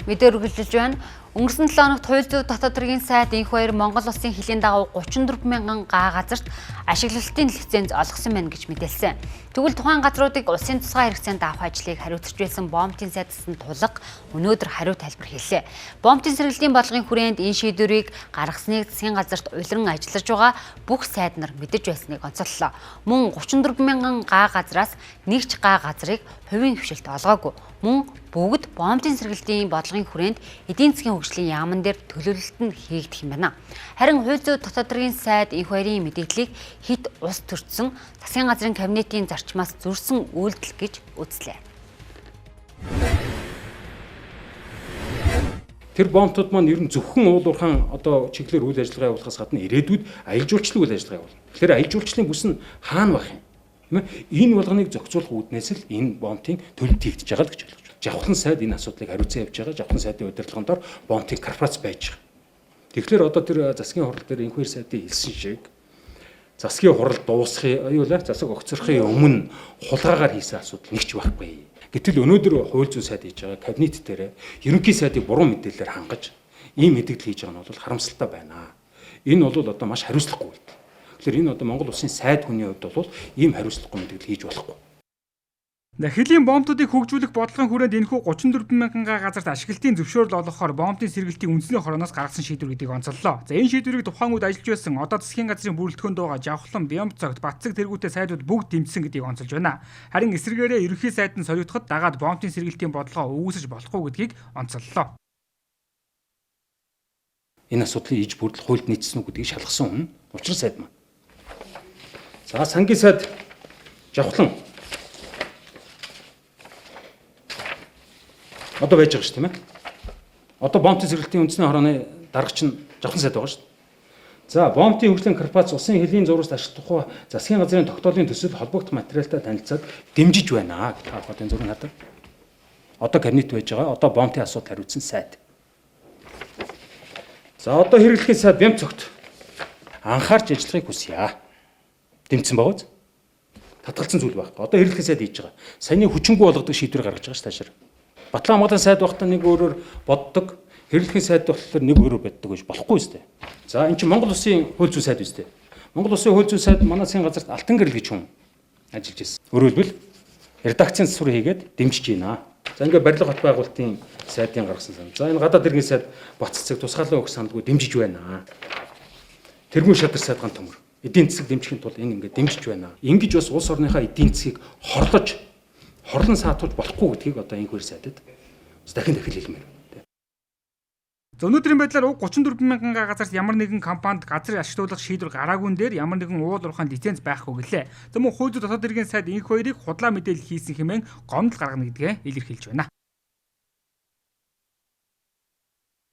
Мэдээ үргэлжилж байна. Өнгөрсөн 7 хоногт хууль зүйн дотоод хэргийн сайд энх баяр Монгол улсын хилийн дагуу 34 мянган га газарт ашиглалтын лиценз олгосон байна гэж мэдээлсэн. Тэгвэл тухайн газруудыг улсын тусгай хэрэгцээнд авах ажлыг хариуцж байсан Бомтын сайдсан тулга өнөөдөр хариу тайлбар хэллээ. Бомтын сэргэлтийн бодлогын хүрээнд энэ шийдвэрийг гаргасныг засгийн газарт улиран ажиллаж байгаа бүх сайд нар мэдэж байсныг онцоллоо. Мөн 34 мянган га газраас нэг ч га газрыг хувийн хвшилт олгоогүй. Мөн бүгд Бомтын сэргэлтийн бодлогын хүрээнд эдийн засгийн хөгжлийн яамн дээр төлөвлөлт нь хийгдэх юм байна. Харин хууль зүйн дотоод хэргийн сайд энх баярын мэдээллийг хит ус төрсөн засгийн газрын кабинетийн зарчмаас зөрсөн үйлдэл гэж үзлээ. Тэр бомтууд маань ер нь зөвхөн уулуурхан одоо чиглэлээр үйл ажиллагаа явуулахаас гадна ирээдүйд аялал жуулчлалын үйл ажиллагаа явуулна. Тэгэхээр аялал жуулчлалын бүс нь хаана байх юм? Энэ болгоныг зохицуулах үүднээс л энэ бомтын төлөлт хийгдэж байгаа л гэж ойлгож байна. Жавхлан сайд энэ асуудлыг хариуцсан явж байгаа. Жавхлан сайдын удирдлагын дор бомтын корпорац байж байгаа. Тэгэхээр одоо тэр засгийн хурал дээр энх баяр сайдын хэлсэн шиг засгийн хурал дуусахын засаг огцорхын өмнө хулгаагаар хийсэн асуудал нэг ч байхгүй. Гэтэл өнөөдөр хууль зүйн сайд хийж байгаа кабинет дээр ерөнхий сайдыг буруу мэдээлэлээр хангаж ийм мэдээлэл хийж байгаа нь бол харамсалтай байна. Энэ бол одоо маш хариуцлагагүй үйлдэл. Тэгэхээр энэ одоо Монгол улсын сайд хүний хувьд бол ийм хариуцлагагүй мэдээлэл хийж болохгүй. Хилийн бомтуудыг хөгжүүлэх бодлогын хүрээнд энэхүү 34 мянган га газарт ашиглалтын зөвшөөрөл олгохоор бомтын сэргэлтийн үндэсний хорооноос гаргасан шийдвэр гэдгийг онцоллоо. За энэ шийдвэрийг тухайн үед ажиллаж байсан одоо засгийн газрын бүрэлдэхүүнд байгаа Жавхлан, Бямцогт, Батцэг тэргүүтээ сайдууд бүгд дэмжсэн гэдгийг онцолж байна. Харин эсвэргээрээ ерөнхий сайд нь солигдоход дагаад бомтын сэргэлтийн бодлогоо үүсэж болохгүй гэдгийг онцоллоо. Энэ асуудлыг иж бүрдэл хуульд нийцсэн үү гэдгийг шалгасан хүн учрал сайд маань. За сангийн сайд Жавхлан одоо байж байгаа шүү тийм ээ. Одоо бомтын сэргэлтийн үндэсний хорооны даргач нь Жавхлан сайд байгаа шүү. За бомтын хөгжлийн корпорац улсын хилийн зурвас ашиглах тухай засгийн газрын тогтоолын төсөл холбогдох материалтай танилцаад дэмжиж байна гэх хавхатын зураг надад. Одоо кабинет байж байгаа. Одоо бомтын асуудал хариуцсан сайд. За одоо хэрэглэхийн сайд Бямцогт анхаарч ажиллахыг хүсье. Дэмжсэн байгаа биз? Татгалцсан зүйл байхгүй. Одоо хэрэглэхийн сайд хийж байгаа. Саяны хүчингү болгодог шийдвэр гаргаж байгаа ш таашаар. Батлан сайд багтаа нэг өөрөөр боддог, хэрэглэхийн сайд болохоор нэг өөрөөр боддог гэж болохгүй үстэй. За эн чинь Монгол улсын хууль зүйн сайд үстэй. Монгол улсын хууль зүйн сайд манай засгийн газарт алтан гэрэл гэж хүн ажиллаж ирсэн. Өөрөөр хэлбэл редакцийн засвар хийгээд дэмжиж байна. За ингээ барилга хот байгуулалтын сайдын гаргасан сан. За энэ гадаад иргэн сайд Батцэг тусгаалan өгөх саналгүй дэмжиж байна. Тэргүүн шадар сайдхан төмөр эдийн засаг дэмжихийн тулд энэ ингээ дэмжиж байна. Ингэж бас улс орныхаа эдийн засгийг хорлон саатуулж болохгүй гэдгийг одоо энх баяр сайдад дахин хэлмээр. За өнөөдрийн байдлаар уг 34 мянган га газарт ямар нэгэн компанид газрыг ашиглуулах шийдвэр гараагүй нь дээр ямар нэгэн уул уурхайн лиценз байхгүй гэлээ. За мөн хууль зүйн дотоод хэргийн сайд энх баярыг худлаа мэдээлэл хийсэн хэмээн гомдол гаргана гэдгээ илэрхийлж байна.